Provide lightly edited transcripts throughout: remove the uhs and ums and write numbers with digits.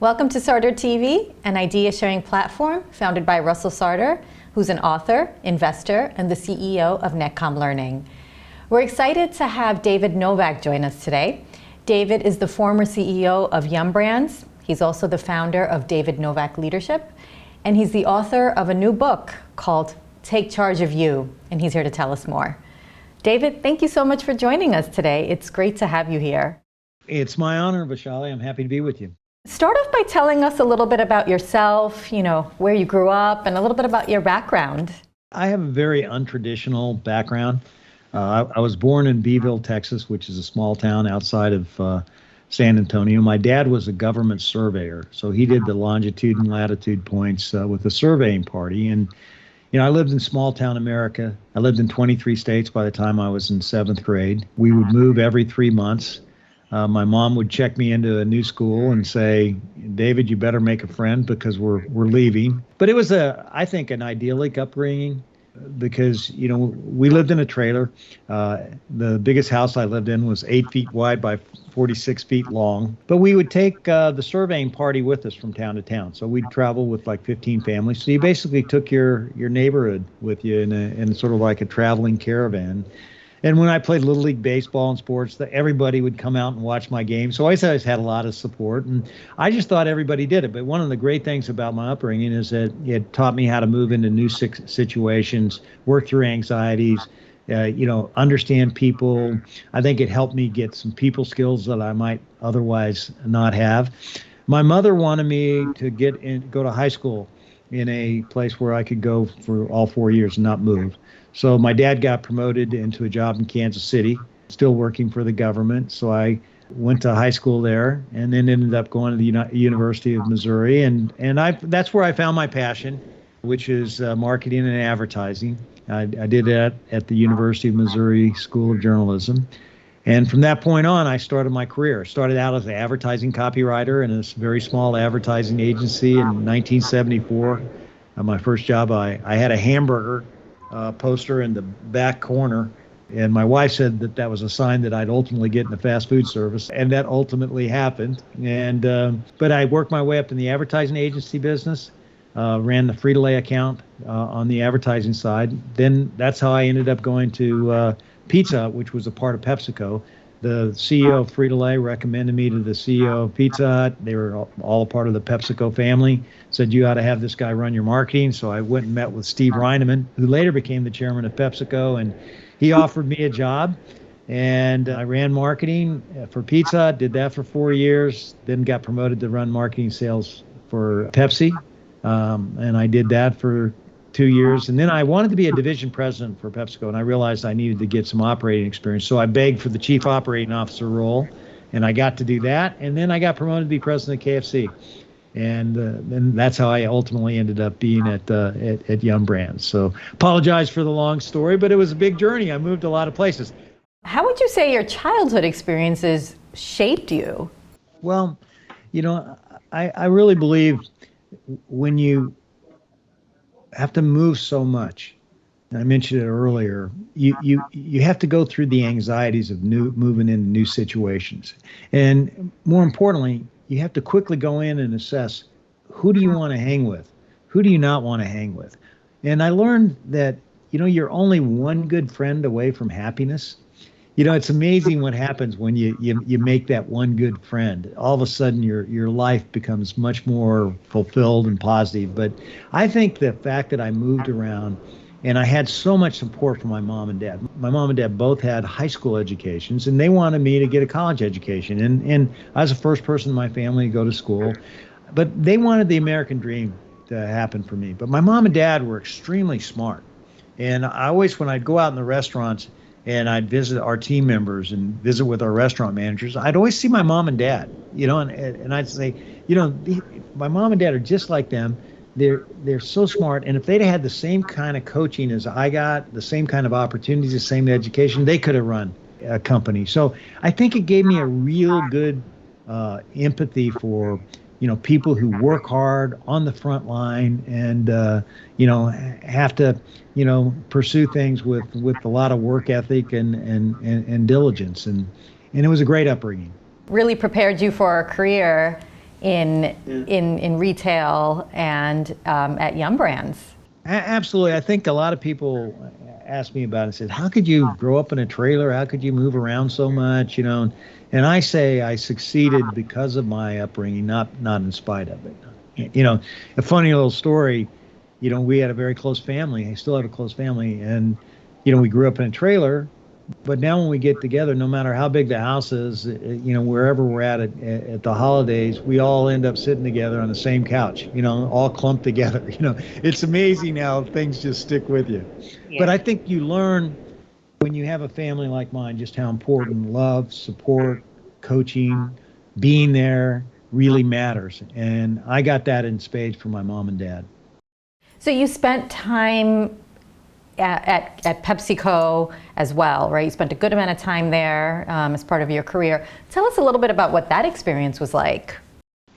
Welcome to Sarder TV, an idea-sharing platform founded by Russell Sarder, who's an author, investor, and the CEO of Netcom Learning. We're excited to have David Novak join us today. David is the former CEO of Yum Brands. He's also the founder of David Novak Leadership, and he's the author of a new book called Take Charge of You, and he's here to tell us more. David, thank you so much for joining us today. It's great to have you here. It's my honor, Vishali. I'm happy to be with you. Start off by telling us a little bit about yourself, where you grew up, and a little bit about your background. I have a very untraditional background. I was born in Beeville, Texas, which is a small town outside of San Antonio. My dad was a government surveyor, so he did the longitude and latitude points with the surveying party. And I lived in small town America. I lived in 23 states by the time I was in 7th grade. We would move every 3 months. My mom would check me into a new school and say, David, you better make a friend because we're leaving. But it was I think an idyllic upbringing because, we lived in a trailer. The biggest house I lived in was 8 feet wide by 46 feet long. But we would take the surveying party with us from town to town. So we'd travel with like 15 families. So you basically took your neighborhood with you in sort of like a traveling caravan. And when I played Little League baseball and sports, everybody would come out and watch my games. So I always had a lot of support. And I just thought everybody did it. But one of the great things about my upbringing is that it taught me how to move into new situations, work through anxieties, understand people. I think it helped me get some people skills that I might otherwise not have. My mother wanted me to go to high school in a place where I could go for all 4 years and not move. So my dad got promoted into a job in Kansas City, still working for the government. So I went to high school there and then ended up going to the University of Missouri. And that's where I found my passion, which is marketing and advertising. I did that at the University of Missouri School of Journalism. And from that point on, I started my career. Started out as an advertising copywriter in a very small advertising agency in 1974. My first job, I had a hamburger poster in the back corner, and my wife said that was a sign that I'd ultimately get in the fast food service, and that ultimately happened. And but I worked my way up in the advertising agency business, ran the Frito-Lay account on the advertising side. Then that's how I ended up going to Pizza, which was a part of PepsiCo. The CEO of Frito-Lay recommended me to the CEO of Pizza Hut. They were all a part of the PepsiCo family. Said, you ought to have this guy run your marketing. So I went and met with Steve Reineman, who later became the chairman of PepsiCo. And he offered me a job. And I ran marketing for Pizza Hut, did that for 4 years, then got promoted to run marketing sales for Pepsi. And I did that for 2 years. And then I wanted to be a division president for PepsiCo, and I realized I needed to get some operating experience. So I begged for the chief operating officer role, and I got to do that. And then I got promoted to be president of KFC. And then that's how I ultimately ended up being at Yum Brands. So apologize for the long story, but it was a big journey. I moved a lot of places. How would you say your childhood experiences shaped you? Well, I really believe when you have to move so much, I mentioned it earlier, you have to go through the anxieties of moving into new situations. And more importantly, you have to quickly go in and assess, who do you want to hang with? Who do you not want to hang with? And I learned that, you're only one good friend away from happiness. It's amazing what happens when you make that one good friend. All of a sudden, your life becomes much more fulfilled and positive. But I think the fact that I moved around and I had so much support from my mom and dad. My mom and dad both had high school educations, and they wanted me to get a college education. And I was the first person in my family to go to school. But they wanted the American dream to happen for me. But my mom and dad were extremely smart. And I always, when I'd go out in the restaurants, and I'd visit our team members and visit with our restaurant managers, I'd always see my mom and dad, and I'd say, my mom and dad are just like them. They're so smart. And if they'd had the same kind of coaching as I got, the same kind of opportunities, the same education, they could have run a company. So I think it gave me a real good empathy for, people who work hard on the front line and, have to, pursue things with a lot of work ethic and diligence. And it was a great upbringing. Really prepared you for a career in retail and at Yum Brands. Absolutely. I think a lot of people ask me about it and said, how could you grow up in a trailer? How could you move around so much? And I say I succeeded because of my upbringing, not in spite of it. A funny little story, we had a very close family. I still have a close family. And, we grew up in a trailer. But now when we get together, no matter how big the house is, wherever we're at the holidays, we all end up sitting together on the same couch, all clumped together. It's amazing how things just stick with you. Yeah. But I think you learn when you have a family like mine, just how important love, support, coaching, being there really matters. And I got that in spades from my mom and dad. So you spent time at PepsiCo as well, right? You spent a good amount of time there as part of your career. Tell us a little bit about what that experience was like.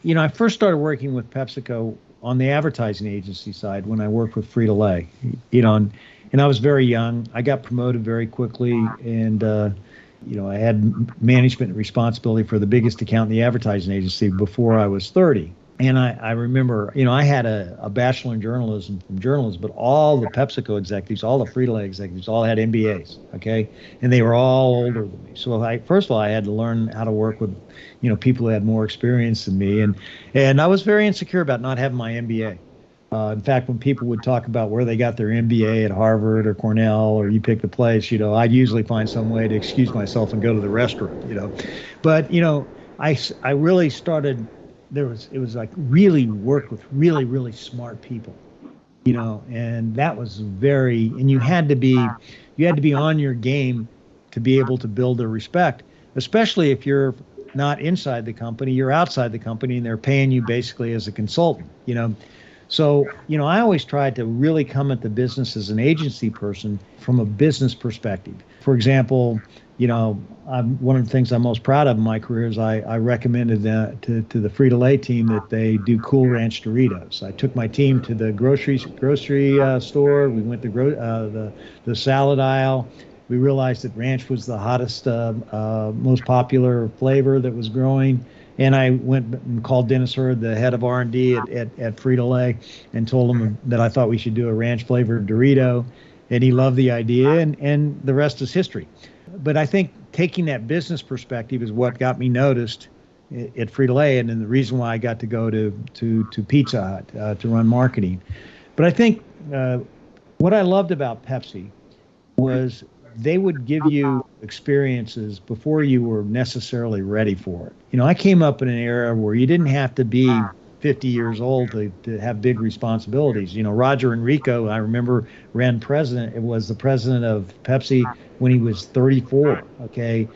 I first started working with PepsiCo on the advertising agency side when I worked with Frito-Lay, and I was very young. I got promoted very quickly, and I had management responsibility for the biggest account in the advertising agency before I was 30. And I remember, I had a bachelor in journalism from journalism, but all the PepsiCo executives, all the Frito-Lay executives, all had MBAs, okay? And they were all older than me. So first of all, I had to learn how to work with, people who had more experience than me. And I was very insecure about not having my MBA. In fact, when people would talk about where they got their MBA at Harvard or Cornell, or you pick the place, I'd usually find some way to excuse myself and go to the restroom, But, I really started... It was like really work with really, really smart people, and that was and you had to be on your game to be able to build their respect, especially if you're not inside the company, you're outside the company and they're paying you basically as a consultant, So, I always tried to really come at the business as an agency person from a business perspective. For example, one of the things I'm most proud of in my career is I recommended to the Frito-Lay team that they do Cool Ranch Doritos. I took my team to the grocery store. We went to the salad aisle. We realized that ranch was the hottest, most popular flavor that was growing. And I went and called Dennis Hurd, the head of R&D at Frito-Lay, and told him that I thought we should do a ranch-flavored Dorito. And he loved the idea, and the rest is history. But I think taking that business perspective is what got me noticed at Frito-Lay, and then the reason why I got to go to Pizza Hut to run marketing. But I think what I loved about Pepsi was they would give you experiences before you were necessarily ready for it. I came up in an era where you didn't have to be 50 years old to have big responsibilities. Roger Enrico, I remember, was the president of Pepsi when he was 34, okay?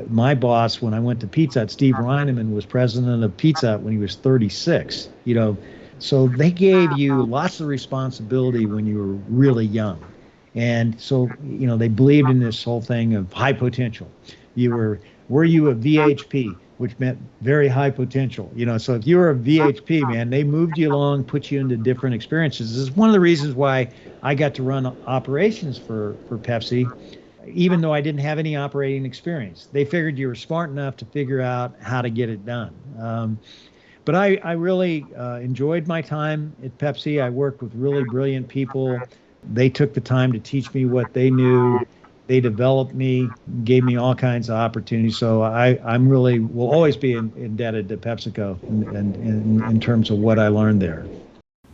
My boss, when I went to Pizza Hut, Steve Reineman, was president of Pizza Hut when he was 36, So they gave you lots of responsibility when you were really young. And so, they believed in this whole thing of high potential. Were you a VHP, which meant very high potential? So if you were a VHP, man, they moved you along, put you into different experiences. This is one of the reasons why I got to run operations for Pepsi, even though I didn't have any operating experience. They figured you were smart enough to figure out how to get it done. But I really enjoyed my time at Pepsi. I worked with really brilliant people. They took the time to teach me what they knew. They developed me, gave me all kinds of opportunities. So I'm really will always be indebted to PepsiCo in terms of what I learned there.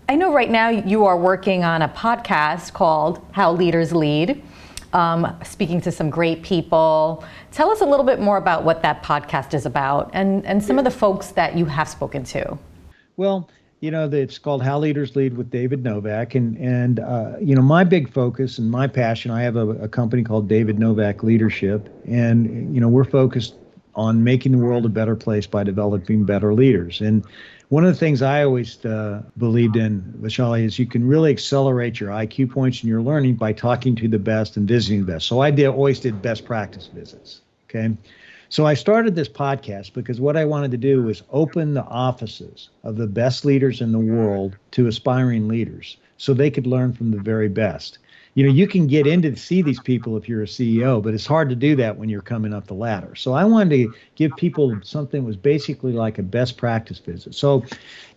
I know right now you are working on a podcast called How Leaders Lead, speaking to some great people. Tell us a little bit more about what that podcast is about and some of the folks that you have spoken to. Well, it's called How Leaders Lead with David Novak. And my big focus and my passion, I have a company called David Novak Leadership. And, we're focused on making the world a better place by developing better leaders. And one of the things I always believed in, Vishali, is you can really accelerate your IQ points and your learning by talking to the best and visiting the best. So I always did best practice visits. Okay. So I started this podcast because what I wanted to do was open the offices of the best leaders in the world to aspiring leaders so they could learn from the very best. You can get in to see these people if you're a CEO, but it's hard to do that when you're coming up the ladder. So I wanted to give people something that was basically like a best practice visit. So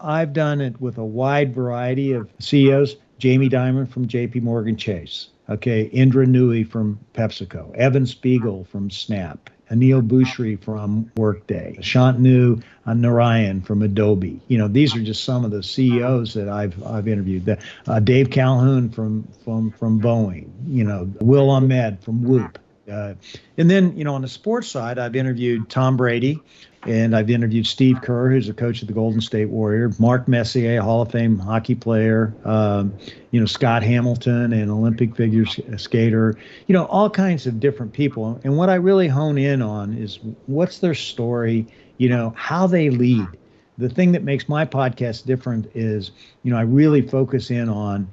I've done it with a wide variety of CEOs. Jamie Dimon from JP Morgan Chase. Okay, Indra Nooyi from PepsiCo. Evan Spiegel from Snap. Anil Bhusri from Workday. Shantanu Narayan from Adobe. These are just some of the CEOs that I've interviewed. Dave Calhoun from Boeing. Will Ahmed from Whoop. And then, on the sports side, I've interviewed Tom Brady, and I've interviewed Steve Kerr, who's a coach of the Golden State Warriors, Mark Messier, a Hall of Fame hockey player, Scott Hamilton, an Olympic figure skater, all kinds of different people. And what I really hone in on is what's their story, how they lead. The thing that makes my podcast different is, I really focus in on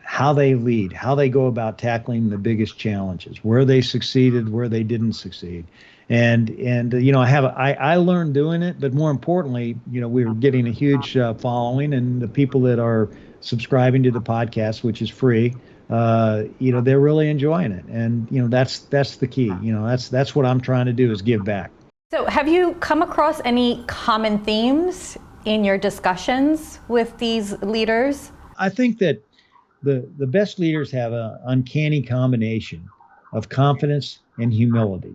how they lead, how they go about tackling the biggest challenges, where they succeeded, where they didn't succeed. And I learned doing it, but more importantly, we're getting a huge following, and the people that are subscribing to the podcast, which is free, they're really enjoying it. And, that's the key. That's what I'm trying to do, is give back. So have you come across any common themes in your discussions with these leaders? I think that the best leaders have an uncanny combination of confidence and humility.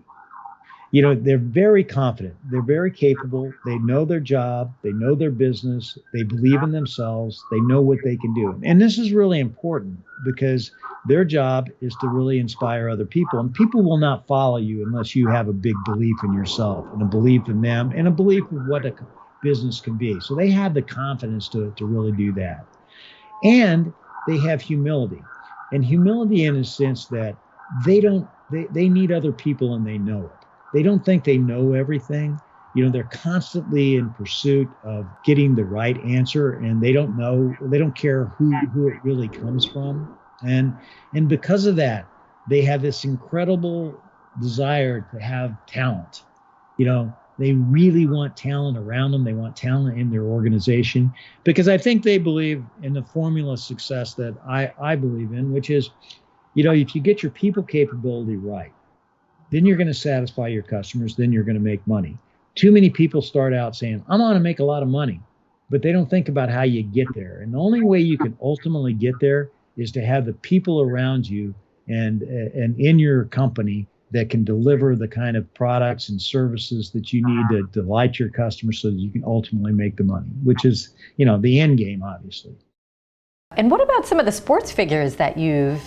They're very confident. They're very capable. They know their job. They know their business. They believe in themselves. They know what they can do. And this is really important because their job is to really inspire other people. And people will not follow you unless you have a big belief in yourself and a belief in them and a belief in what a business can be. So they have the confidence to really do that. And they have humility. And humility in a sense that they need other people and they know it. They don't think they know everything. They're constantly in pursuit of getting the right answer, and they don't care who it really comes from. And because of that, they have this incredible desire to have talent. They really want talent around them. They want talent in their organization, because I think they believe in the formula of success that I believe in, which is, if you get your people capability right, then you're going to satisfy your customers, then you're going to make money. Too many people start out saying, I want to make a lot of money, but they don't think about how you get there. And the only way you can ultimately get there is to have the people around you and in your company that can deliver the kind of products and services that you need to delight your customers so that you can ultimately make the money, which is, the end game, obviously. And what about some of the sports figures that you've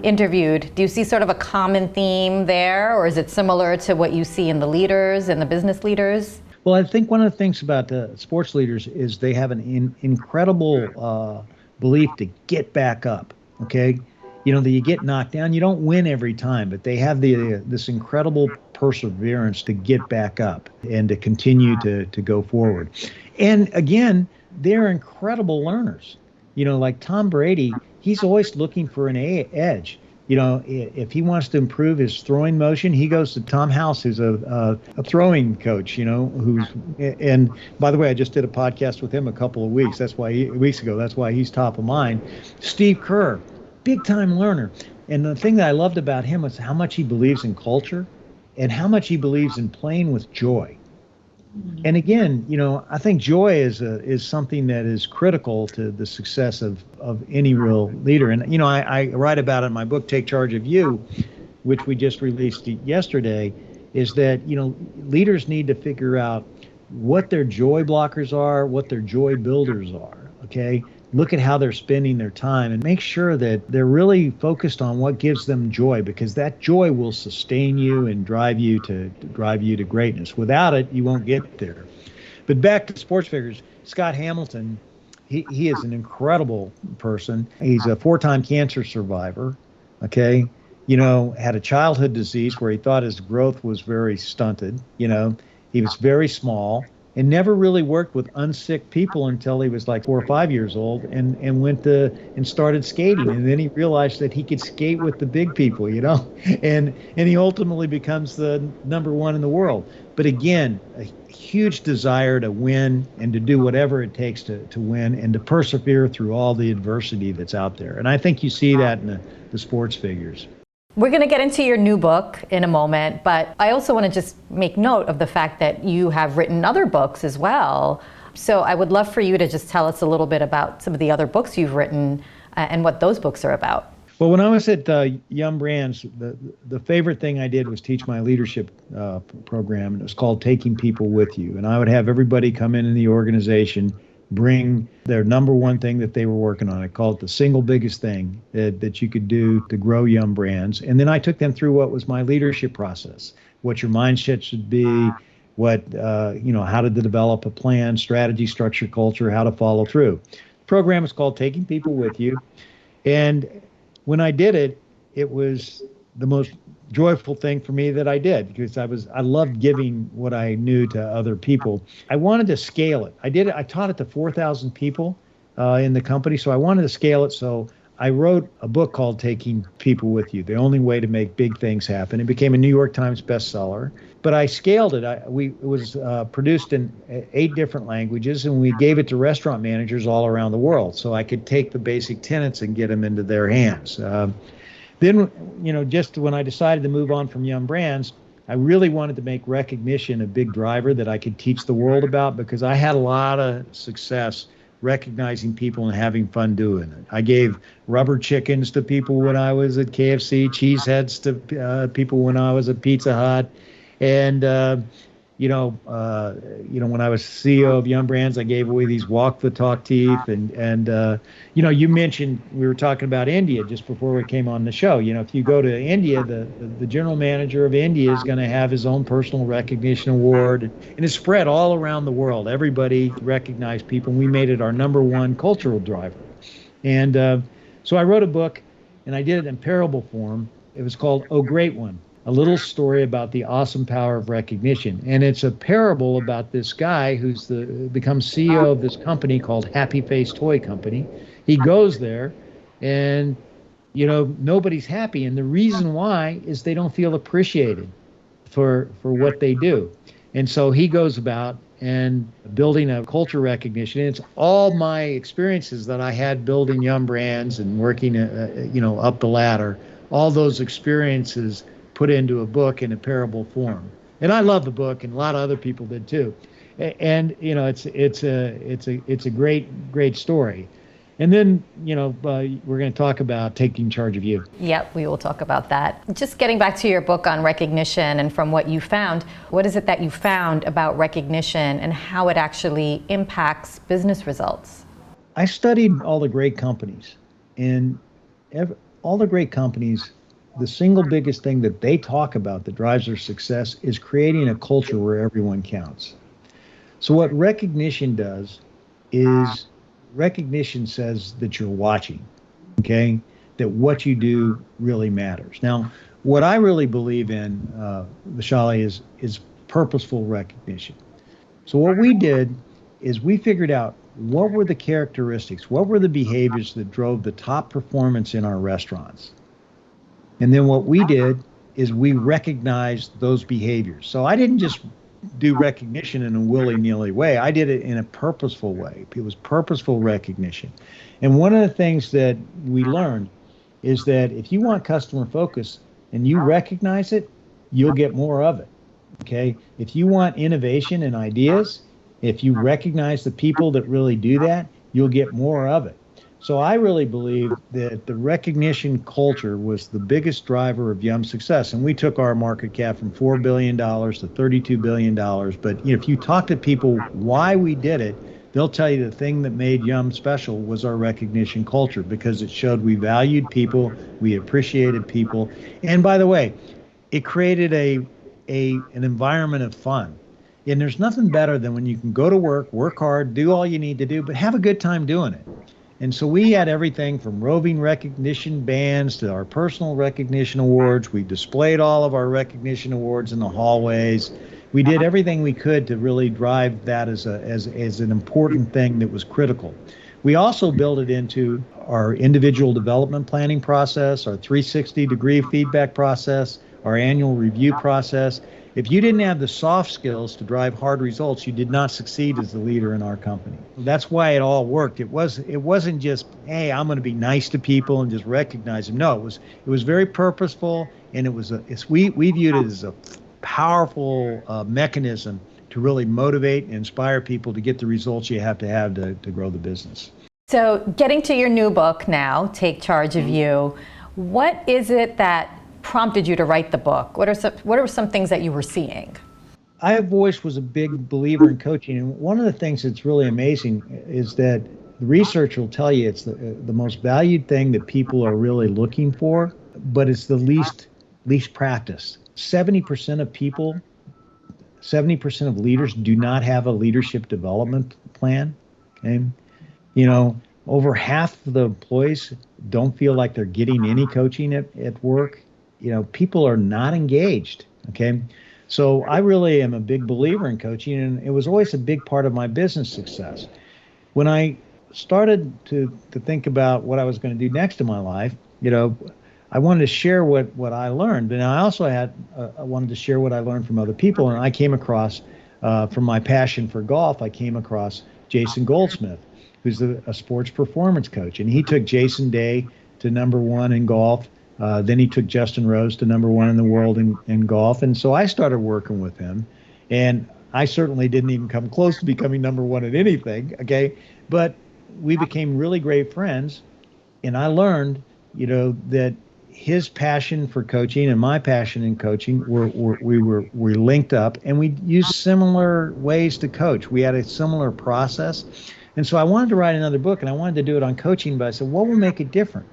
interviewed? Do you see sort of a common theme there, or is it similar to what you see in the leaders and the business leaders? Well, I think one of the things about the sports leaders is they have an incredible belief to get back up, okay? That you get knocked down, you don't win every time, but they have this incredible perseverance to get back up and to continue to go forward. And again, they're incredible learners. Like Tom Brady, he's always looking for an edge. If he wants to improve his throwing motion, he goes to Tom House, who's a throwing coach, and by the way, I just did a podcast with him a couple of weeks ago. That's why he's top of mind. Steve Kerr, big time learner. And the thing that I loved about him was how much he believes in culture and how much he believes in playing with joy. And again, I think joy is something that is critical to the success of any real leader. And, I write about it in my book, Take Charge of You, which we just released yesterday, is that, leaders need to figure out what their joy blockers are, what their joy builders are, okay? Look at how they're spending their time and make sure that they're really focused on what gives them joy, because that joy will sustain you and drive you to greatness. Without it, you won't get there. But back to sports figures, Scott Hamilton, he is an incredible person. He's a 4-time cancer survivor, okay? Had a childhood disease where he thought his growth was very stunted. He was very small. and never really worked with unsick people until he was like 4 or 5 years old, and went to and started skating. And then he realized that he could skate with the big people, and he ultimately becomes the number one in the world. But again, a huge desire to win and to do whatever it takes to win and to persevere through all the adversity that's out there. And I think you see that in the sports figures. We're going to get into your new book in a moment, but I also want to just make note of the fact that you have written other books as well. So I would love for you to just tell us a little bit about some of the other books you've written and what those books are about. Well, when I was at Yum Brands, the favorite thing I did was teach my leadership program, and it was called Taking People With You. And I would have everybody come in the organization, bring their number one thing that they were working on. I called it the single biggest thing that you could do to grow Yum Brands. And then I took them through what was my leadership process, what your mindset should be, how to develop a plan, strategy, structure, culture, how to follow through. The program is called Taking People With You. And when I did it, it was the most joyful thing for me that I did, because I loved giving what I knew to other people. I wanted to scale it. I taught it to 4,000 people in the company, so I wanted to scale it. So I wrote a book called Taking People With You, The Only Way to Make Big Things Happen. It became a New York Times bestseller, but I scaled it. It was produced in 8 different languages, and we gave it to restaurant managers all around the world, so I could take the basic tenets and get them into their hands. Then, just when I decided to move on from Yum Brands, I really wanted to make recognition a big driver that I could teach the world about, because I had a lot of success recognizing people and having fun doing it. I gave rubber chickens to people when I was at KFC, cheese heads to people when I was at Pizza Hut, and when I was CEO of Yum Brands, I gave away these walk the talk teeth, and you mentioned, we were talking about India just before we came on the show. If you go to India, the general manager of India is going to have his own personal recognition award, and it's spread all around the world. Everybody recognized people, and we made it our number one cultural driver. And so I wrote a book, and I did it in parable form. It was called Oh Great One, a little story about the awesome power of recognition. And it's a parable about this guy who's becomes CEO of this company called Happy Face Toy Company. He goes there, and nobody's happy, and the reason why is they don't feel appreciated for what they do. And so he goes about and building a culture recognition. And it's all my experiences that I had building Yum Brands and working up the ladder, all those experiences put into a book in a parable form. And I love the book, and a lot of other people did too. And it's a great story. And then we're going to talk about taking charge of you. Yep, we will talk about that. Just getting back to your book on recognition, and from what you found, what is it that you found about recognition and how it actually impacts business results? I studied all the great companies, and all the great companies, the single biggest thing that they talk about that drives their success is creating a culture where everyone counts. So what recognition does is recognition says that you're watching, okay? That what you do really matters. Now, what I really believe in, Vishali, is purposeful recognition. So what we did is we figured out what were the characteristics, what were the behaviors that drove the top performance in our restaurants. And then what we did is we recognized those behaviors. So I didn't just do recognition in a willy-nilly way. I did it in a purposeful way. It was purposeful recognition. And one of the things that we learned is that if you want customer focus and you recognize it, you'll get more of it, okay? If you want innovation and ideas, if you recognize the people that really do that, you'll get more of it. So I really believe that the recognition culture was the biggest driver of Yum's success. And we took our market cap from $4 billion to $32 billion. But if you talk to people why we did it, they'll tell you the thing that made Yum special was our recognition culture, because it showed we valued people, we appreciated people. And by the way, it created an environment of fun. And there's nothing better than when you can go to work hard, do all you need to do, but have a good time doing it. And so we had everything from roving recognition bands to our personal recognition awards. We displayed all of our recognition awards in the hallways. we did everything we could to really drive that as an important thing that was critical. We also built it into our individual development planning process, our 360-degree feedback process, our annual review process. If you didn't have the soft skills to drive hard results, you did not succeed as the leader in our company. That's why it all worked. It wasn't just, hey, I'm going to be nice to people and just recognize them. No, it was very purposeful, and we viewed it as a powerful mechanism to really motivate and inspire people to get the results you have to grow the business. So getting to your new book now, Take Charge of You, what is it that prompted you to write the book? What are some things that you were seeing? I always was a big believer in coaching, and one of the things that's really amazing is that the research will tell you it's the most valued thing that people are really looking for, but it's the least practiced. 70% of people, 70% of leaders do not have a leadership development plan. Okay? Over half of the employees don't feel like they're getting any coaching at work. People are not engaged. Okay? So I really am a big believer in coaching, and it was always a big part of my business success. When I started to think about what I was going to do next in my life, I wanted to share what I learned, but I also I wanted to share what I learned from other people, and I came across, from my passion for golf, I came across Jason Goldsmith, who's a sports performance coach, and he took Jason Day to #1 in golf. Then he took Justin Rose to #1 in the world in golf, and so I started working with him, and I certainly didn't even come close to becoming #1 at anything, okay? But we became really great friends, and I learned, that his passion for coaching and my passion in coaching were linked up, and we used similar ways to coach. We had a similar process, and so I wanted to write another book, and I wanted to do it on coaching, but I said, what will make it different?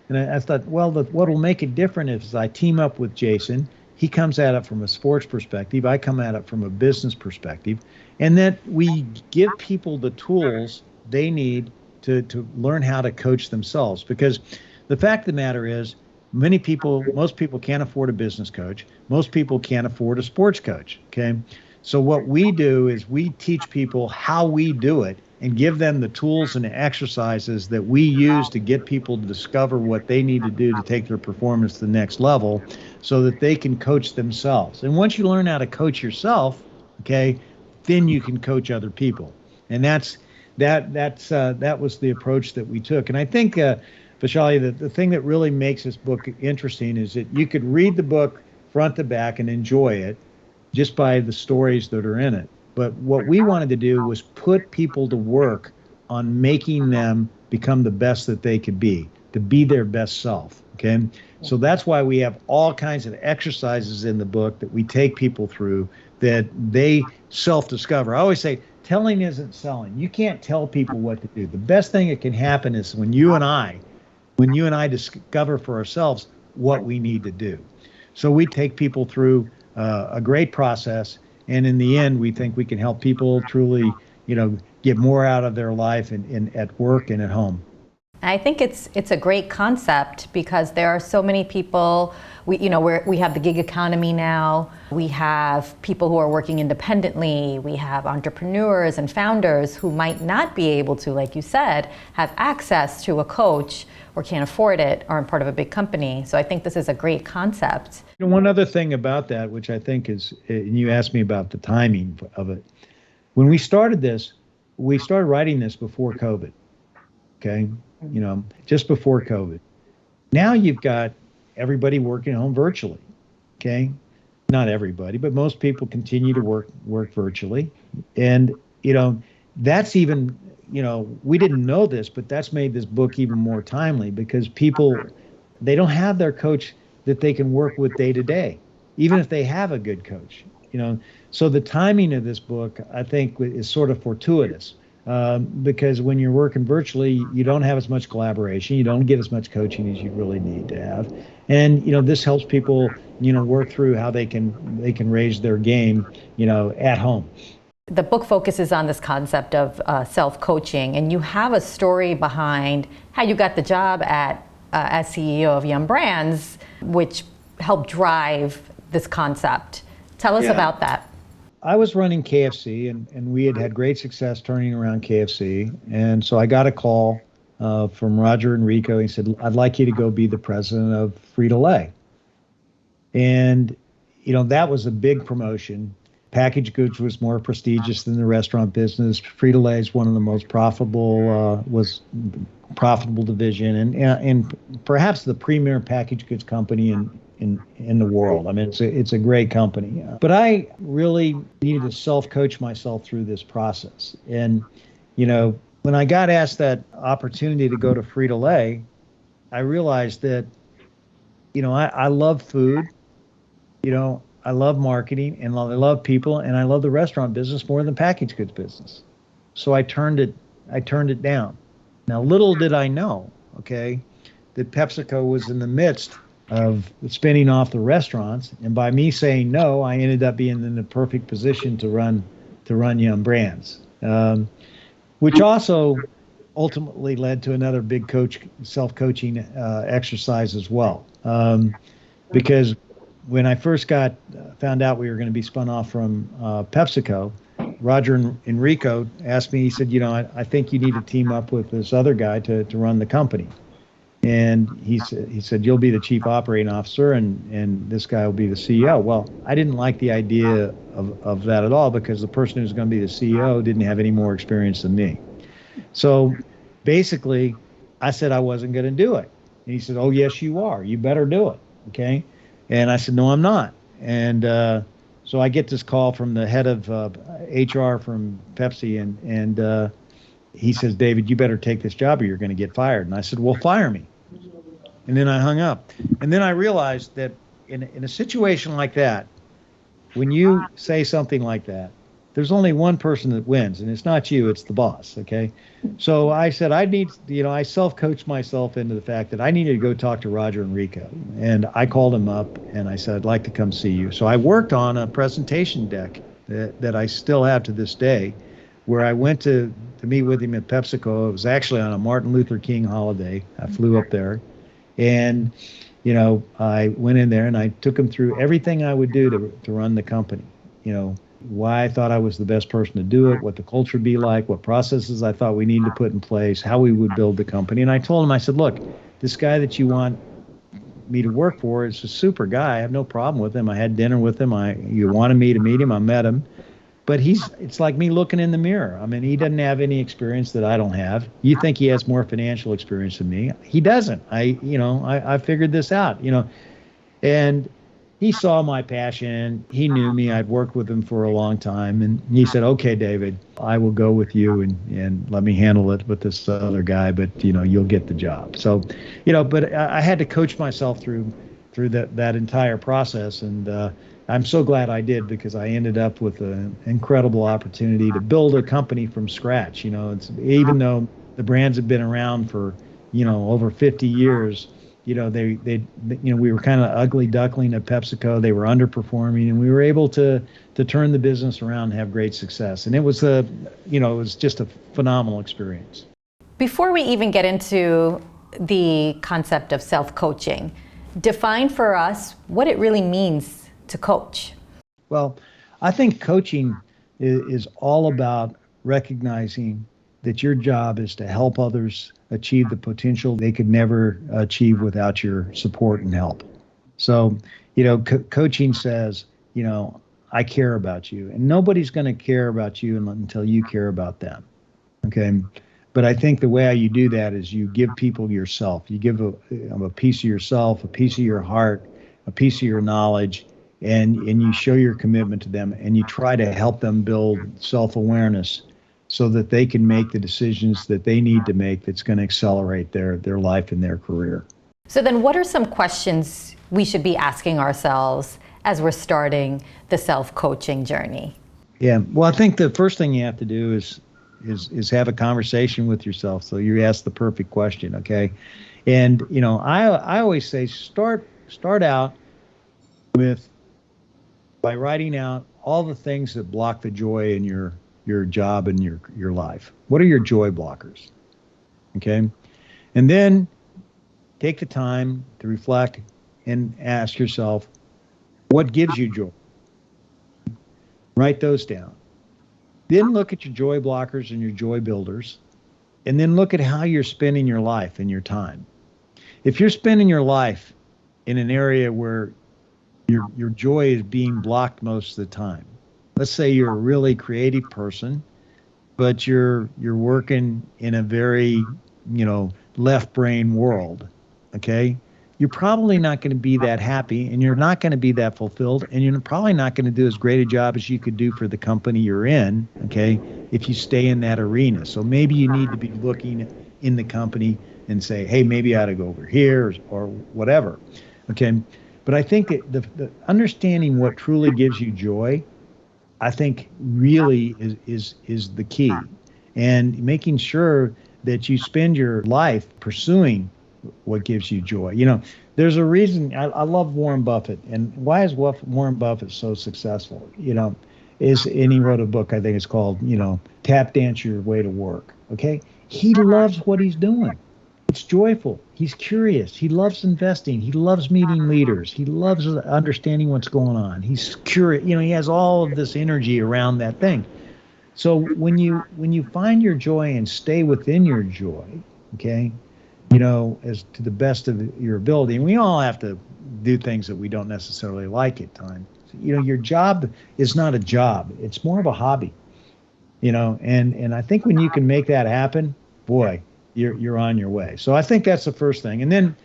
And I thought, well, what will make it different is I team up with Jason. He comes at it from a sports perspective. I come at it from a business perspective, and that we give people the tools they need to learn how to coach themselves. Because the fact of the matter is, most people can't afford a business coach. Most people can't afford a sports coach, okay? So what we do is we teach people how we do it and give them the tools and the exercises that we use to get people to discover what they need to do to take their performance to the next level so that they can coach themselves. And once you learn how to coach yourself, okay, then you can coach other people. And that was the approach that we took. And I think, Vishali, the thing that really makes this book interesting is that you could read the book front to back and enjoy it just by the stories that are in it. But what we wanted to do was put people to work on making them become the best that they could be, to be their best self, okay? So that's why we have all kinds of exercises in the book that we take people through that they self-discover. I always say, telling isn't selling. You can't tell people what to do. The best thing that can happen is when you and I discover for ourselves what we need to do. So we take people through a great process, and in the end, we think we can help people truly, get more out of their life at work and at home. I think it's a great concept because there are so many people. We have the gig economy now. We have people who are working independently. We have entrepreneurs and founders who might not be able to, like you said, have access to a coach or can't afford it or are part of a big company. So I think this is a great concept. One other thing about that, which I think is, and you asked me about the timing of it. When we started writing this before COVID, okay? Just before COVID. Now you've got everybody working at home virtually, okay? Not everybody, but most people continue to work virtually. And, that's even, we didn't know this, but that's made this book even more timely because people, they don't have their coach that they can work with day to day, even if they have a good coach, So the timing of this book, I think, is sort of fortuitous. Because when you're working virtually, you don't have as much collaboration, you don't get as much coaching as you really need to have, and this helps people work through how they can raise their game at home. The book focuses on this concept of self-coaching, and you have a story behind how you got the job as CEO of Yum Brands, which helped drive this concept. Tell us about that. I was running KFC, and we had great success turning around KFC. And so I got a call from Roger Enrico. He said, I'd like you to go be the president of Frito-Lay. And, that was a big promotion. Packaged goods was more prestigious than the restaurant business. Frito-Lay is one of the most profitable division, and perhaps the premier packaged goods company in the world. I mean, it's a great company. But I really needed to self-coach myself through this process. And, when I got asked that opportunity to go to Frito-Lay, I realized that, I love food, I love marketing, and I love people, and I love the restaurant business more than packaged goods business. So I turned it down. Now, little did I know, okay, that PepsiCo was in the midst of spinning off the restaurants, and by me saying no, I ended up being in the perfect position to run Yum Brands, which also ultimately led to another big self-coaching exercise as well, because when I first found out we were going to be spun off from PepsiCo, Roger Enrico asked me, he said, I think you need to team up with this other guy to run the company. And he said, you'll be the chief operating officer and this guy will be the CEO. Well, I didn't like the idea of that at all, because the person who's going to be the CEO didn't have any more experience than me. So basically, I said I wasn't going to do it. And he said, oh, yes, you are. You better do it. Okay. And I said, no, I'm not. And so I get this call from the head of HR from Pepsi, and he says, David, you better take this job or you're going to get fired. And I said, well, fire me. And then I hung up. And then I realized that in a situation like that, when you say something like that, there's only one person that wins, and it's not you, it's the boss, okay? So I said, I self-coached myself into the fact that I needed to go talk to Roger Enrico. And I called him up, and I said, I'd like to come see you. So I worked on a presentation deck that I still have to this day, where I went to meet with him at PepsiCo. It was actually on a Martin Luther King holiday. I flew up there, and, I went in there, and I took him through everything I would do to run the company, why I thought I was the best person to do it, what the culture would be like, what processes I thought we needed to put in place, how we would build the company. And I told him, I said, look, this guy that you want me to work for is a super guy. I have no problem with him. I had dinner with him. You wanted me to meet him. I met him. But it's like me looking in the mirror. I mean, he doesn't have any experience that I don't have. You think he has more financial experience than me. He doesn't. I figured this out, and he saw my passion. He knew me. I'd worked with him for a long time. And he said, okay, David, I will go with you and let me handle it with this other guy, but, you'll get the job. So, but I had to coach myself through that entire process. And I'm so glad I did, because I ended up with an incredible opportunity to build a company from scratch. Even though the brands have been around for, over 50 years, we were kind of ugly duckling at PepsiCo. They were underperforming, and we were able to turn the business around and have great success. And it was it was just a phenomenal experience. Before we even get into the concept of self-coaching, define for us what it really means to coach. Well, I think coaching is all about recognizing that your job is to help others achieve the potential they could never achieve without your support and help. So, coaching says, I care about you, and nobody's going to care about you until you care about them. Okay. But I think the way you do that is you give people yourself. You give a piece of yourself, a piece of your heart, a piece of your knowledge, and you show your commitment to them, and you try to help them build self-awareness so that they can make the decisions that they need to make that's going to accelerate their life and their career. So then what are some questions we should be asking ourselves as we're starting the self-coaching journey? Yeah, well, I think the first thing you have to do is have a conversation with yourself. So you ask the perfect question, okay? And, I always say start out by writing out all the things that block the joy in your job and your life. What are your joy blockers? Okay. And then take the time to reflect and ask yourself, what gives you joy? Write those down. Then look at your joy blockers and your joy builders, and then look at how you're spending your life and your time. If you're spending your life in an area where your joy is being blocked most of the time, let's say you're a really creative person, but you're working in a very, left brain world, okay? You're probably not going to be that happy, and you're not going to be that fulfilled, and you're probably not going to do as great a job as you could do for the company you're in, okay, if you stay in that arena. So maybe you need to be looking in the company and say, hey, maybe I ought to go over here or whatever, okay? But I think that the understanding what truly gives you joy, I think really is the key. And making sure that you spend your life pursuing what gives you joy. There's a reason I love Warren Buffett. And why is Warren Buffett so successful? And he wrote a book, I think it's called, Tap Dance Your Way to Work. Okay. He loves what he's doing. It's joyful. He's curious. He loves investing. He loves meeting leaders. He loves understanding what's going on. He's curious. He has all of this energy around that thing. So when you find your joy and stay within your joy, okay, as to the best of your ability, and we all have to do things that we don't necessarily like at times. Your job is not a job. It's more of a hobby, and I think when you can make that happen, boy, you're on your way. So I think that's the first thing. And then,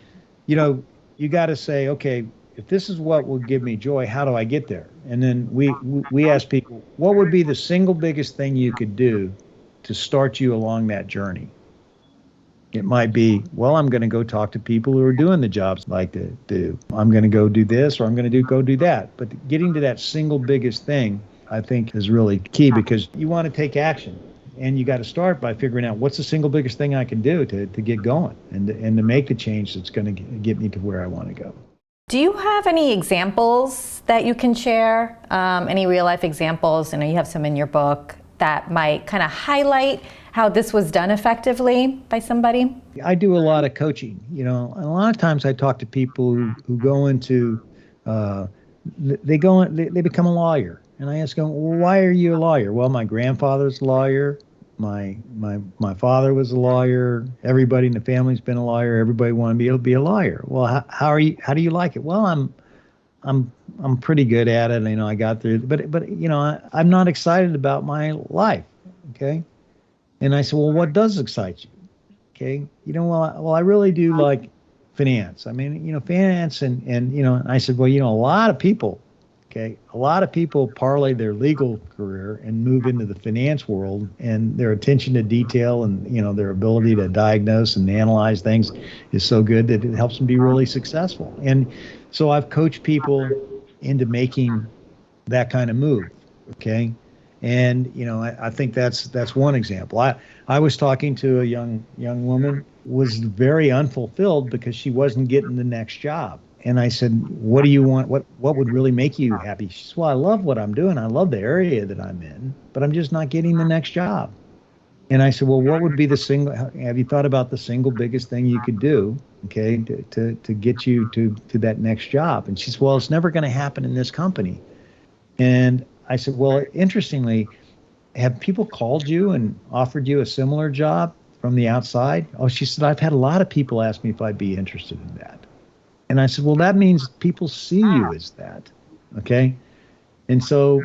you got to say, okay, if this is what will give me joy, how do I get there? And then we ask people, what would be the single biggest thing you could do to start you along that journey? It might be, well, I'm going to go talk to people who are doing the jobs I like to do. I'm going to go do this, or I'm going to go do that. But getting to that single biggest thing, I think, is really key, because you want to take action. And you got to start by figuring out what's the single biggest thing I can do to get going and to make the change that's going to get me to where I want to go. Do you have any examples that you can share? Any real life examples? I know you have some in your book that might kind of highlight how this was done effectively by somebody. I do a lot of coaching, and a lot of times I talk to people who go into, they become a lawyer. And I ask them, well, why are you a lawyer? Well, my grandfather's a lawyer. My father was a lawyer. Everybody in the family's been a lawyer. Everybody wanted to be able to be a lawyer. Well, how do you like it? Well, I'm pretty good at it. I got through, but I'm not excited about my life. Okay. And I said, well, what does excite you? Okay. Well, I really do like finance. Finance and I said, well, a lot of people parlay their legal career and move into the finance world, and their attention to detail and, their ability to diagnose and analyze things is so good that it helps them be really successful. And so I've coached people into making that kind of move. Okay. And, I think that's one example. I was talking to a young woman, was very unfulfilled because she wasn't getting the next job. And I said, what do you want? What would really make you happy? She said, well, I love what I'm doing. I love the area that I'm in, but I'm just not getting the next job. And I said, well, what would be have you thought about the single biggest thing you could do, okay, to get you to that next job? And she said, well, it's never going to happen in this company. And I said, well, interestingly, have people called you and offered you a similar job from the outside? Oh, she said, I've had a lot of people ask me if I'd be interested in that. And I said, well, that means people see you as that, okay? And so,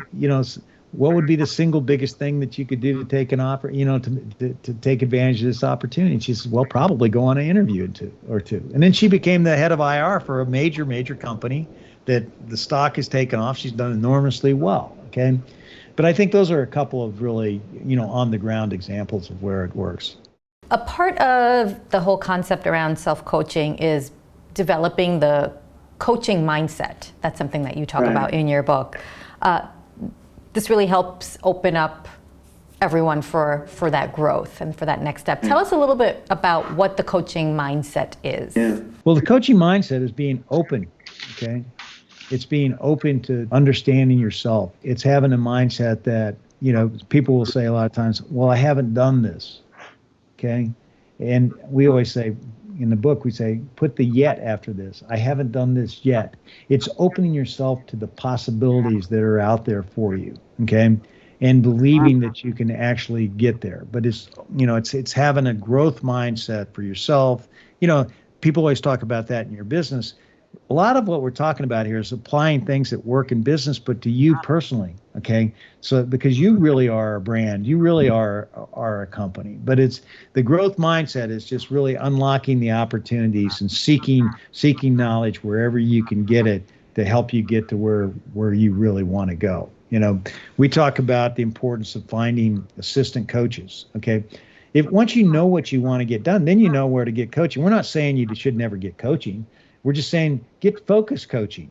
what would be the single biggest thing that you could do to take an offer, to take advantage of this opportunity? And she said, well, probably go on an interview or two. And then she became the head of IR for a major company that the stock has taken off. She's done enormously well, okay? But I think those are a couple of really, on the ground examples of where it works. A part of the whole concept around self-coaching is developing the coaching mindset. That's something that you talk about in your book. This really helps open up everyone for that growth and for that next step. Tell us a little bit about what the coaching mindset is. Yeah. Well, the coaching mindset is being open, okay? It's being open to understanding yourself. It's having a mindset that, people will say a lot of times, well, I haven't done this, okay? And we always say, in the book, we say, put the yet after this. I haven't done this yet. It's opening yourself to the possibilities that are out there for you, okay? And believing that you can actually get there. But it's having a growth mindset for yourself. People always talk about that in your business. A lot of what we're talking about here is applying things that work in business, but to you personally, okay? So because you really are a brand, you really are a company, but it's the growth mindset is just really unlocking the opportunities and seeking knowledge wherever you can get it to help you get to where you really want to go. We talk about the importance of finding assistant coaches, okay? If once you know what you want to get done, then you know where to get coaching. We're not saying you should never get coaching. We're just saying get focus coaching.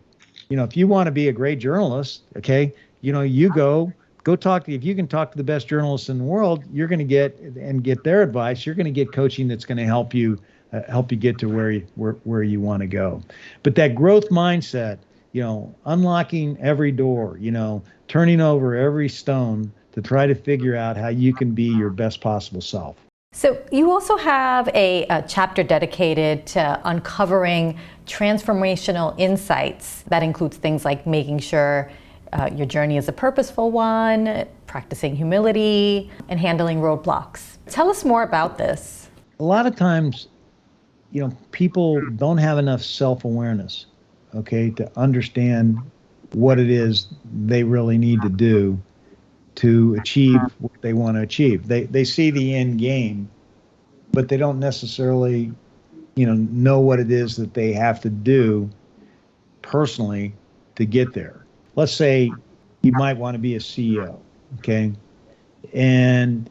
If you want to be a great journalist, okay, you go talk to, if you can talk to the best journalists in the world, you're going to get their advice. You're going to get coaching that's going to help you get to where you want to go. But that growth mindset, unlocking every door, turning over every stone to try to figure out how you can be your best possible self. So you also have a chapter dedicated to uncovering transformational insights. That includes things like making sure your journey is a purposeful one, practicing humility, and handling roadblocks. Tell us more about this. A lot of times, people don't have enough self-awareness, okay, to understand what it is they really need to do to achieve what they want to achieve. They see the end game, but they don't necessarily, know what it is that they have to do personally to get there. Let's say you might want to be a CEO, okay? And,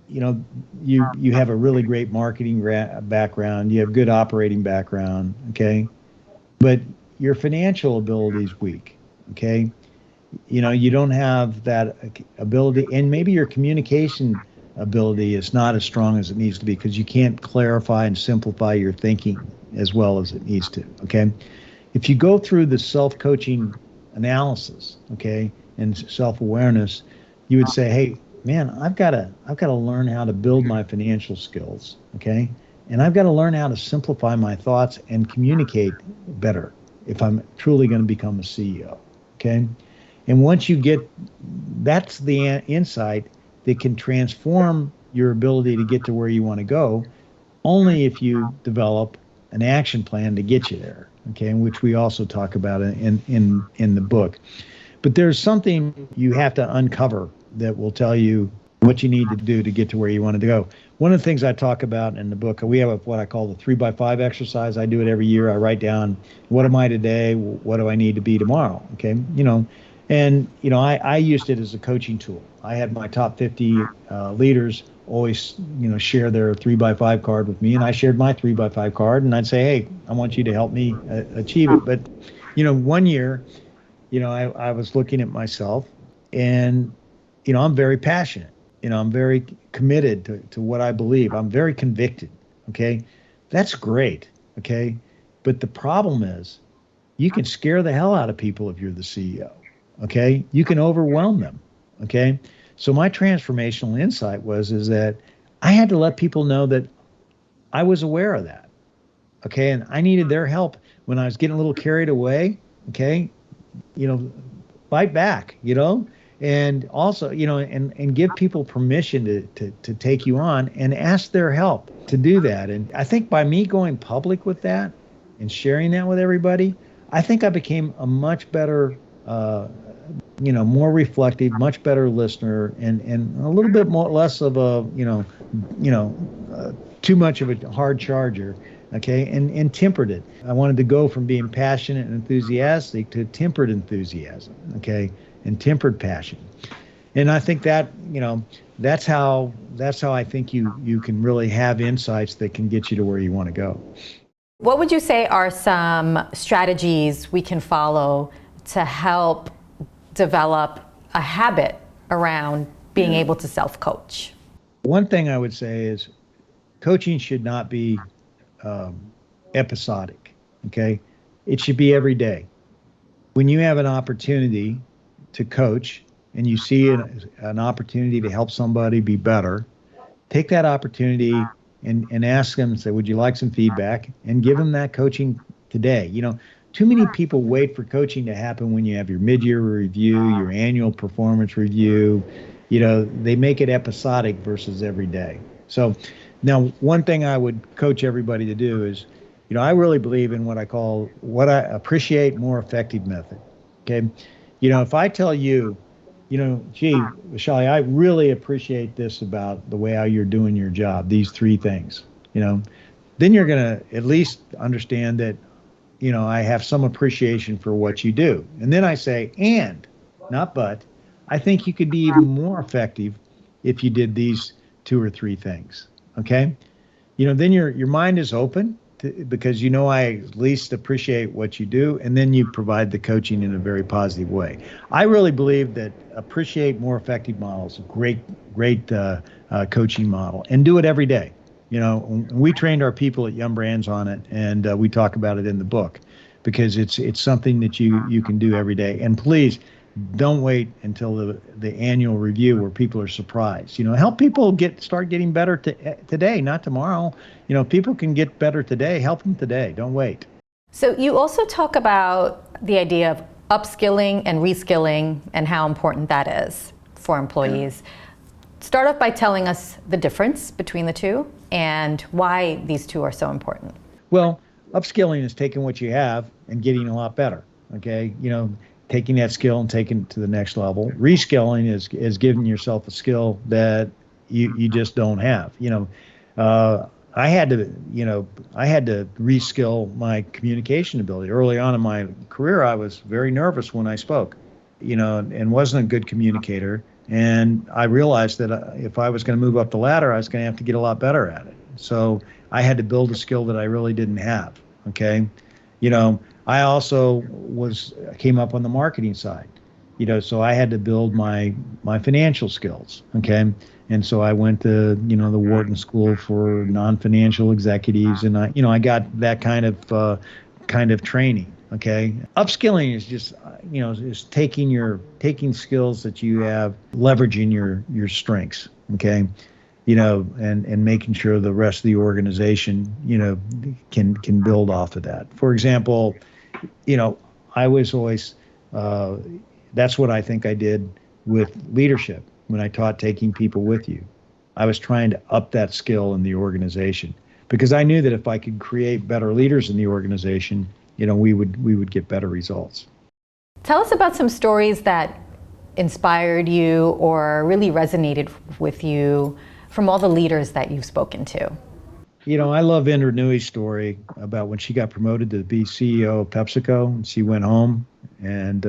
you have a really great marketing background, you have good operating background, okay? But your financial ability is weak, okay? You don't have that ability, and maybe your communication ability is not as strong as it needs to be because you can't clarify and simplify your thinking as well as it needs to, okay? If you go through the self-coaching analysis, okay, and self-awareness, you would say, hey, man, I've got to learn how to build my financial skills, okay? And I've got to learn how to simplify my thoughts and communicate better if I'm truly going to become a CEO, okay? And once you get, that's the insight that can transform your ability to get to where you want to go, only if you develop an action plan to get you there, okay, which we also talk about in the book. But there's something you have to uncover that will tell you what you need to do to get to where you want to go. One of the things I talk about in the book, we have what I call the 3x5 exercise. I do it every year. I write down, what am I today? What do I need to be tomorrow? Okay, and, I used it as a coaching tool. I had my top 50 leaders always, share their 3x5 card with me, and I shared my 3x5 card, and I'd say, hey, I want you to help me achieve it. But, one year, I was looking at myself, and, I'm very passionate. I'm very committed to what I believe. I'm very convicted, okay? That's great, okay? But the problem is you can scare the hell out of people if you're the CEO. Okay, you can overwhelm them. Okay, so my transformational insight is that I had to let people know that I was aware of that. Okay, and I needed their help when I was getting a little carried away. Okay, fight back. And also, and give people permission to take you on and ask their help to do that. And I think by me going public with that and sharing that with everybody, I think I became a much better more reflective, much better listener, and a little bit less of a, too much of a hard charger, okay, and tempered it. I wanted to go from being passionate and enthusiastic to tempered enthusiasm, okay, and tempered passion. And I think that, that's how I think you can really have insights that can get you to where you want to go. What would you say are some strategies we can follow to help develop a habit around being able to self-coach? One thing I would say is coaching should not be episodic, okay? It should be every day. When you have an opportunity to coach and you see an opportunity to help somebody be better, take that opportunity and ask them, say, would you like some feedback? And give them that coaching today. Too many people wait for coaching to happen when you have your mid-year review, your annual performance review. They make it episodic versus every day. So now one thing I would coach everybody to do is, I really believe in what I appreciate more effective method. Okay. If I tell you, gee, Shelley, I really appreciate this about the way how you're doing your job, these three things, then you're going to at least understand that, I have some appreciation for what you do. And then I say, and, not but, I think you could be even more effective if you did these two or three things. Okay. Then your mind is open because I at least appreciate what you do, and then you provide the coaching in a very positive way. I really believe that appreciate more effective models, great coaching model, and do it every day. We trained our people at Yum Brands on it, and we talk about it in the book because it's something that you can do every day. And please don't wait until the annual review where people are surprised. Help people start getting better today, not tomorrow. People can get better today. Help them today. Don't wait. So you also talk about the idea of upskilling and reskilling and how important that is for employees. Start off by telling us the difference between the two and why these two are so important. Well, upskilling is taking what you have and getting a lot better. Okay, taking that skill and taking it to the next level. Reskilling is giving yourself a skill that you just don't have. I had to reskill my communication ability. Early on in my career, I was very nervous when I spoke, and wasn't a good communicator. And I realized that if I was going to move up the ladder, I was going to have to get a lot better at it. So I had to build a skill that I really didn't have. Okay. I also came up on the marketing side, so I had to build my financial skills. Okay. And so I went to, the Wharton School for non-financial executives, and I got that kind of training. Okay. Upskilling is just, is taking skills that you have, leveraging your strengths. Okay. And making sure the rest of the organization, can build off of that. For example, I was always, that's what I think I did with leadership when I taught taking people with you. I was trying to up that skill in the organization because I knew that if I could create better leaders in the organization, we would get better results. Tell us about some stories that inspired you or really resonated with you from all the leaders that you've spoken to. I love Indra Nooyi's story about when she got promoted to be CEO of PepsiCo, and she went home, and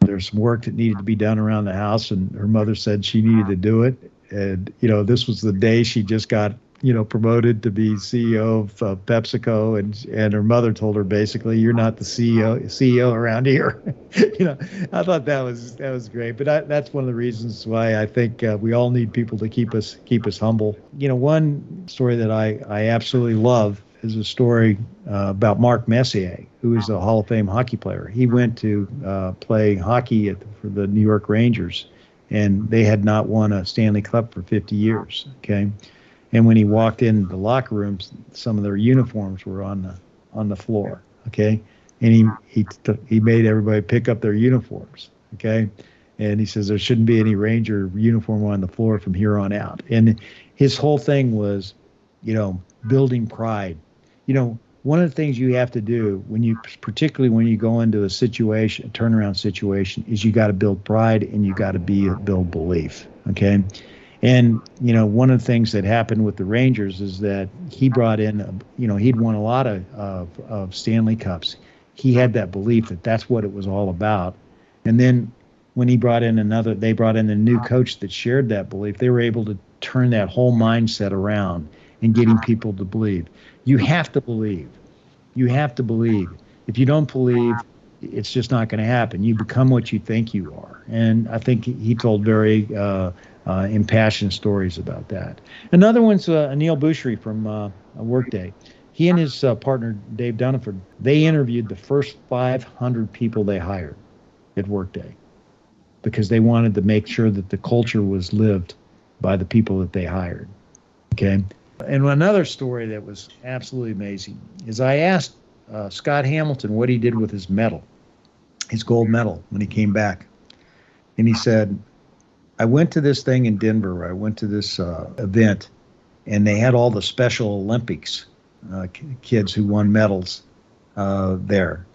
there's some work that needed to be done around the house, and her mother said she needed to do it. And, this was the day she just got, promoted to be CEO of PepsiCo, and her mother told her basically, "You're not the CEO around here." I thought that was great. But that's one of the reasons why I think we all need people to keep us humble. One story that I absolutely love is a story about Mark Messier, who is a Hall of Fame hockey player. He went to play hockey for the New York Rangers, and they had not won a Stanley Cup for 50 years. Okay. And when he walked in the locker rooms, some of their uniforms were on the floor. Okay. And he made everybody pick up their uniforms. Okay. And he says there shouldn't be any Ranger uniform on the floor from here on out. And his whole thing was, building pride. One of the things you have to do particularly when you go into a turnaround situation, is you got to build pride and you got to build belief. Okay. And, one of the things that happened with the Rangers is that he brought in, he'd won a lot of Stanley Cups. He had that belief that that's what it was all about. And then when they brought in a new coach that shared that belief, they were able to turn that whole mindset around and getting people to believe. You have to believe. You have to believe. If you don't believe, it's just not going to happen. You become what you think you are. And I think he told very impassioned stories about that. Another one's Anil Bhusri from Workday. He and his partner, Dave Dunford, they interviewed the first 500 people they hired at Workday because they wanted to make sure that the culture was lived by the people that they hired. Okay. And another story that was absolutely amazing is I asked Scott Hamilton what he did with his medal, his gold medal, when he came back. And he said, I went to this thing in Denver. I went to this event, and they had all the Special Olympics kids who won medals there.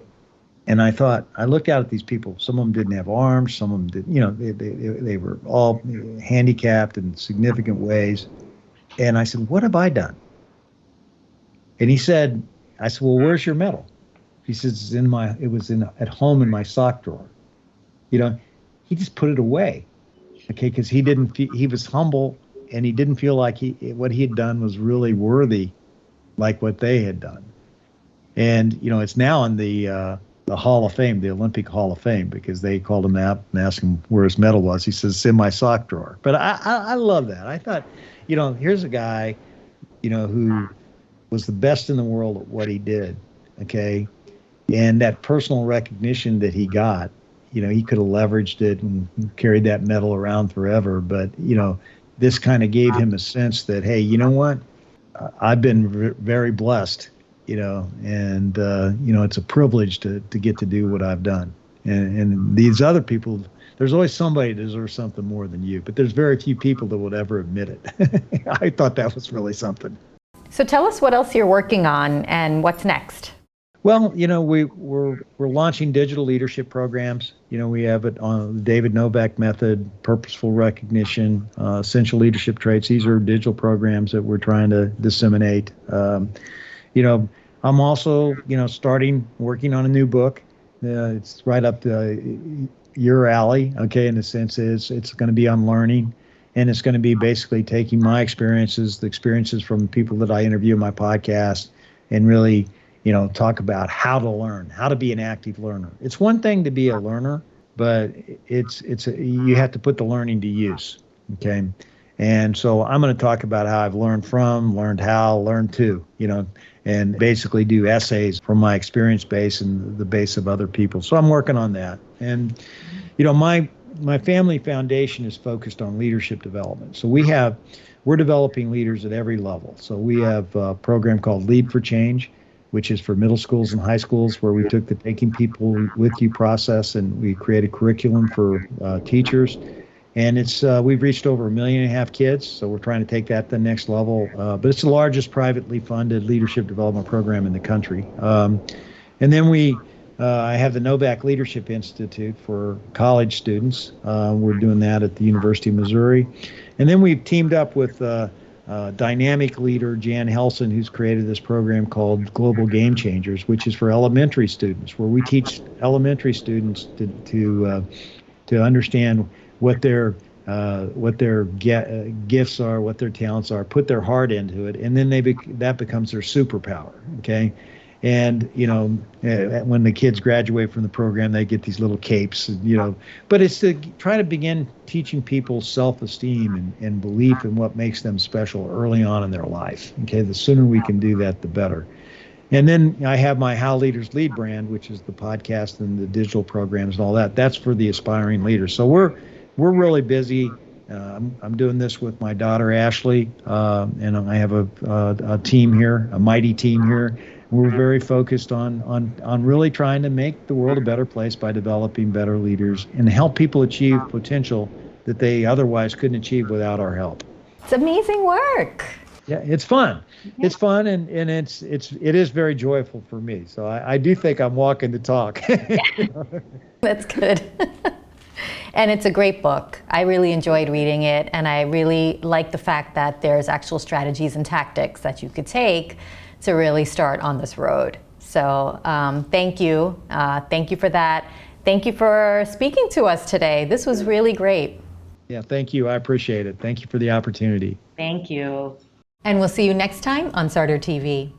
And I thought, I looked out at these people. Some of them didn't have arms. Some of them did, they were all handicapped in significant ways. And I said, what have I done? And I said, well, where's your medal? He says, it was at home in my sock drawer. He just put it away. Okay. Cause he was humble, and he didn't feel like what he had done was really worthy, like what they had done. And, it's now in the Hall of Fame, the Olympic Hall of Fame, because they called him out and asked him where his medal was. He says, it's in my sock drawer. But I love that. I thought, here's a guy, who was the best in the world at what he did. Okay. And that personal recognition that he got, he could have leveraged it and carried that medal around forever. But, this kind of gave him a sense that, hey, you know what? I've been very blessed, and, it's a privilege to get to do what I've done. And these other people, there's always somebody that deserves something more than you, but there's very few people that would ever admit it. I thought that was really something. So tell us what else you're working on and what's next. Well, we're launching digital leadership programs. We have it on the David Novak method, purposeful recognition, essential leadership traits. These are digital programs that we're trying to disseminate. I'm also, working on a new book. It's right up your alley, okay, in the sense is it's going to be on learning, and it's going to be basically taking my experiences, the experiences from people that I interview in my podcast, and really, talk about how to learn, how to be an active learner. It's one thing to be a learner, but you have to put the learning to use, okay? And so I'm going to talk about how I've learned from, learned how, learned to, and basically do essays from my experience base and the base of other people. So I'm working on that. And, my family foundation is focused on leadership development. So we're developing leaders at every level. So we have a program called Lead for Change, which is for middle schools and high schools, where we took the Taking People With You process and we created curriculum for teachers. And we've reached over 1.5 million kids, so we're trying to take that to the next level. But it's the largest privately funded leadership development program in the country. And then I have the Novak Leadership Institute for college students. We're doing that at the University of Missouri. And then we've teamed up with dynamic leader Jan Helson, who's created this program called Global Game Changers, which is for elementary students, where we teach elementary students to understand what their gifts are, what their talents are, put their heart into it, and then that becomes their superpower. Okay. And, when the kids graduate from the program, they get these little capes, but it's to try to begin teaching people self-esteem and belief in what makes them special early on in their life. Okay. The sooner we can do that, the better. And then I have my How Leaders Lead brand, which is the podcast and the digital programs and all that. That's for the aspiring leaders. So we're really busy. I'm doing this with my daughter, Ashley, and I have a team here, a mighty team here. We're very focused on really trying to make the world a better place by developing better leaders and help people achieve potential that they otherwise couldn't achieve without our help. It's amazing work. Yeah, it's fun. Yeah. It's fun, and it is very joyful for me. So I do think I'm walking the talk. That's good. And it's a great book. I really enjoyed reading it, and I really like the fact that there's actual strategies and tactics that you could take to really start on this road. So thank you. Thank you for that. Thank you for speaking to us today. This was really great. Yeah, thank you. I appreciate it. Thank you for the opportunity. Thank you. And we'll see you next time on Sarder TV.